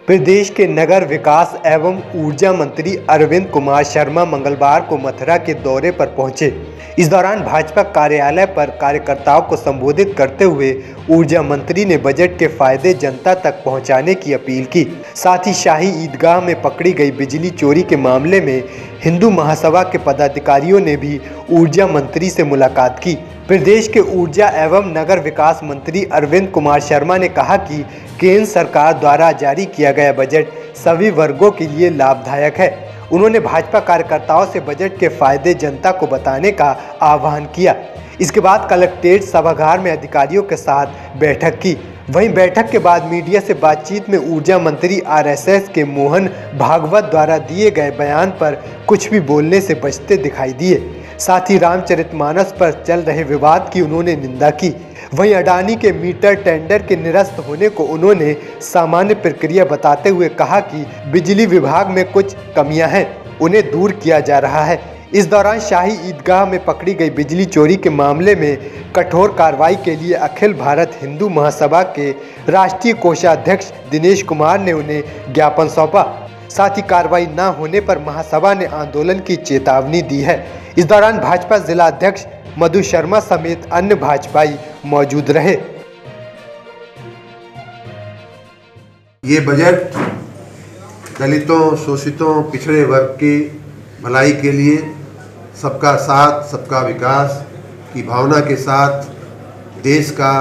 प्रदेश के नगर विकास एवं ऊर्जा मंत्री अरविंद कुमार शर्मा मंगलवार को मथुरा के दौरे पर पहुंचे। इस दौरान भाजपा कार्यालय पर कार्यकर्ताओं को संबोधित करते हुए ऊर्जा मंत्री ने बजट के फायदे जनता तक पहुंचाने की अपील की। साथ ही शाही ईदगाह में पकड़ी गई बिजली चोरी के मामले में हिंदू महासभा के पदाधिकारियों ने भी ऊर्जा मंत्री से मुलाकात की। प्रदेश के ऊर्जा एवं नगर विकास मंत्री अरविंद कुमार शर्मा ने कहा कि केंद्र सरकार द्वारा जारी किया गया बजट सभी वर्गों के लिए लाभदायक है। उन्होंने भाजपा कार्यकर्ताओं से बजट के फायदे जनता को बताने का आह्वान किया। इसके बाद कलेक्ट्रेट सभागार में अधिकारियों के साथ बैठक की। वहीं बैठक के बाद मीडिया से बातचीत में ऊर्जा मंत्री आरएसएस के मोहन भागवत द्वारा दिए गए बयान पर कुछ भी बोलने से बचते दिखाई दिए। साथ ही रामचरितमानस पर चल रहे विवाद की उन्होंने निंदा की। वहीं अडानी के मीटर टेंडर के निरस्त होने को उन्होंने सामान्य प्रक्रिया बताते हुए कहा कि बिजली विभाग में कुछ कमियां हैं, उन्हें दूर किया जा रहा है। इस दौरान शाही ईदगाह में पकड़ी गई बिजली चोरी के मामले में कठोर कार्रवाई के लिए अखिल भारत हिंदू महासभा के राष्ट्रीय कोषाध्यक्ष दिनेश कुमार ने उन्हें ज्ञापन सौंपा। साथ ही कार्रवाई न होने पर महासभा ने आंदोलन की चेतावनी दी है। इस दौरान भाजपा जिला अध्यक्ष मधु शर्मा समेत अन्य भाजपाई मौजूद रहे। ये बजट दलितों, शोषितों, पिछड़े वर्ग की भलाई के लिए सबका साथ, सबका विकास की भावना के साथ देश का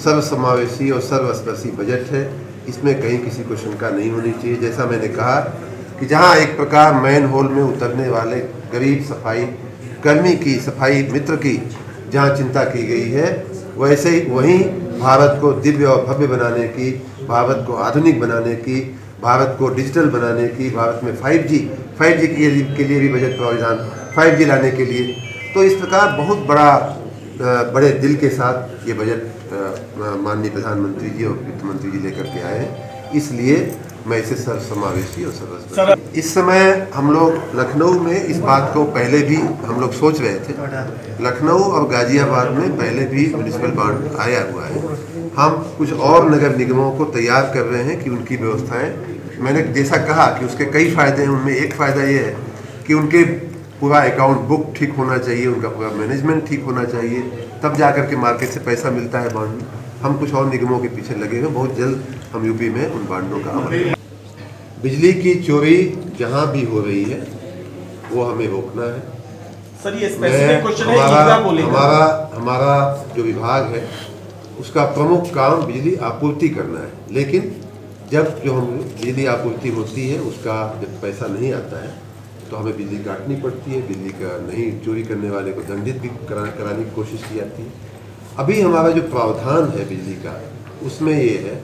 सर्वसमावेशी और सर्वस्पर्शी बजट है। इसमें कहीं किसी को शंका नहीं होनी चाहिए। जैसा मैंने कहा कि जहां एक प्रकार मैन होल में उतरने वाले गरीब सफाई कर्मी की, सफाई मित्र की जहां चिंता की गई है, वैसे ही वहीं भारत को दिव्य और भव्य बनाने की, भारत को आधुनिक बनाने की, भारत को डिजिटल बनाने की, भारत में 5G के लिए भी बजट प्रावधान, 5G लाने के लिए। तो इस प्रकार बहुत बड़े दिल के साथ ये बजट माननीय प्रधानमंत्री जी और वित्त मंत्री जी लेकर के आए हैं। इसलिए मैं इसे सर्वसमावेशी और सर्वस्पर्शी। इस समय हम लोग लखनऊ में इस बात को पहले भी हम लोग सोच रहे थे। लखनऊ और गाजियाबाद में पहले भी म्युनिसिपल बॉन्ड आया हुआ है। हम कुछ और नगर निगमों को तैयार कर रहे हैं कि उनकी व्यवस्थाएं, मैंने जैसा कहा कि उसके कई फायदे हैं। उनमें एक फ़ायदा ये है कि उनके पूरा अकाउंट बुक ठीक होना चाहिए, उनका पूरा मैनेजमेंट ठीक होना चाहिए, तब जाकर के मार्केट से पैसा मिलता है बॉन्ड में। हम कुछ और निगमों के पीछे लगे हुए, बहुत जल्द हम यूपी में उन बॉन्डों का अमल। बिजली की चोरी जहां भी हो रही है वो हमें रोकना है। सर ये स्पेसिफिक क्वेश्चन है। हमारा जो विभाग है उसका प्रमुख काम बिजली आपूर्ति करना है। लेकिन जब जो हम बिजली आपूर्ति होती है उसका जब पैसा नहीं आता है तो हमें बिजली काटनी पड़ती है। बिजली का नहीं चोरी करने वाले को दंडित भी कराने की कोशिश की जाती है। अभी हमारा जो प्रावधान है बिजली का, उसमें ये है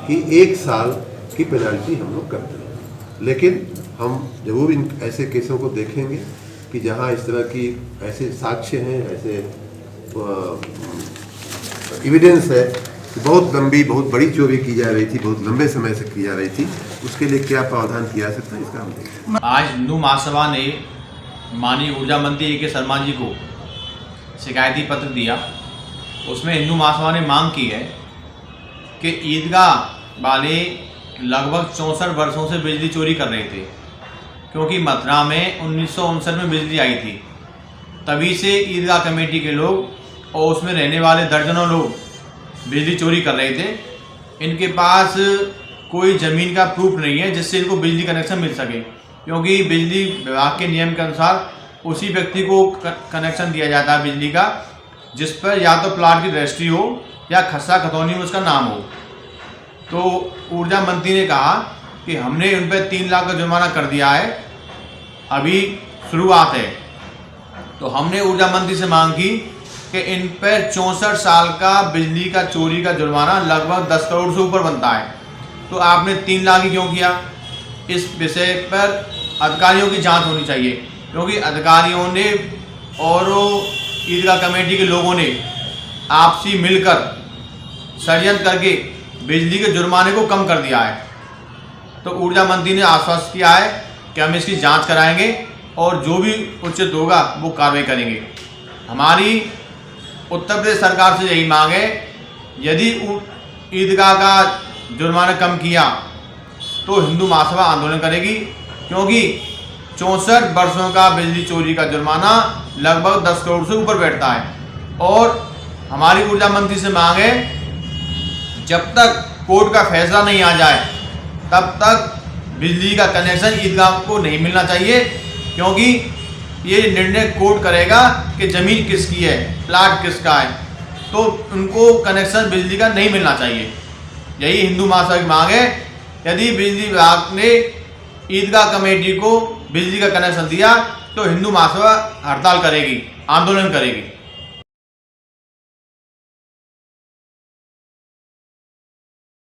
कि 1 साल की पेनल्टी हम लोग करते हैं। लेकिन हम जरूर इन ऐसे केसों को देखेंगे कि जहां इस तरह की ऐसे साक्ष्य हैं, ऐसे एविडेंस है कि बहुत लंबी, बहुत बड़ी चोरी की जा रही थी, बहुत लंबे समय से की जा रही थी, उसके लिए क्या प्रावधान किया जा सकता है, इसका हम देखें। आज हिंदू महासभा ने माननीय ऊर्जा मंत्री A.K. शर्मा जी को शिकायती पत्र दिया। उसमें हिंदू महासभा ने मांग की है कि ईदगाह वाले लगभग 64 वर्षों से बिजली चोरी कर रहे थे, क्योंकि मथुरा में 1959 में बिजली आई थी। तभी से ईदगाह कमेटी के लोग और उसमें रहने वाले दर्जनों लोग बिजली चोरी कर रहे थे। इनके पास कोई ज़मीन का प्रूफ नहीं है जिससे इनको बिजली कनेक्शन मिल सके, क्योंकि बिजली विभाग के नियम के अनुसार उसी व्यक्ति को कनेक्शन दिया जाता है बिजली का जिस पर या तो प्लाट की रजिस्ट्री हो या खसरा खतौनी में उसका नाम हो। तो ऊर्जा मंत्री ने कहा कि हमने उन पर 3 लाख का जुर्माना कर दिया है, अभी शुरुआत है। तो हमने ऊर्जा मंत्री से मांग की कि इन पर 64 साल का बिजली का चोरी का जुर्माना लगभग 10 करोड़ से ऊपर बनता है, तो आपने 3 लाख ही क्यों किया? इस विषय पर अधिकारियों की जांच होनी चाहिए, क्योंकि अधिकारियों ने और ईदगाह कमेटी के लोगों ने आपसी मिलकर षड्यंत्र करके बिजली के जुर्माने को कम कर दिया है। तो ऊर्जा मंत्री ने आश्वस्त किया है कि हम इसकी जांच कराएंगे और जो भी उचित होगा वो कार्रवाई करेंगे। हमारी उत्तर प्रदेश सरकार से यही मांग है, यदि ईदगाह का जुर्माना कम किया तो हिंदू महासभा आंदोलन करेगी, क्योंकि 64 वर्षों का बिजली चोरी का जुर्माना लगभग 10 करोड़ से ऊपर बैठता है। और हमारी ऊर्जा मंत्री से मांग है, जब तक कोर्ट का फैसला नहीं आ जाए तब तक बिजली का कनेक्शन ईदगाह को नहीं मिलना चाहिए, क्योंकि ये निर्णय कोर्ट करेगा कि ज़मीन किसकी है, प्लाट किसका है, तो उनको कनेक्शन बिजली का नहीं मिलना चाहिए। यही हिंदू महासभा की मांग है। यदि बिजली विभाग ने ईदगाह कमेटी को बिजली का कनेक्शन दिया तो हिंदू महासभा हड़ताल करेगी, आंदोलन करेगी।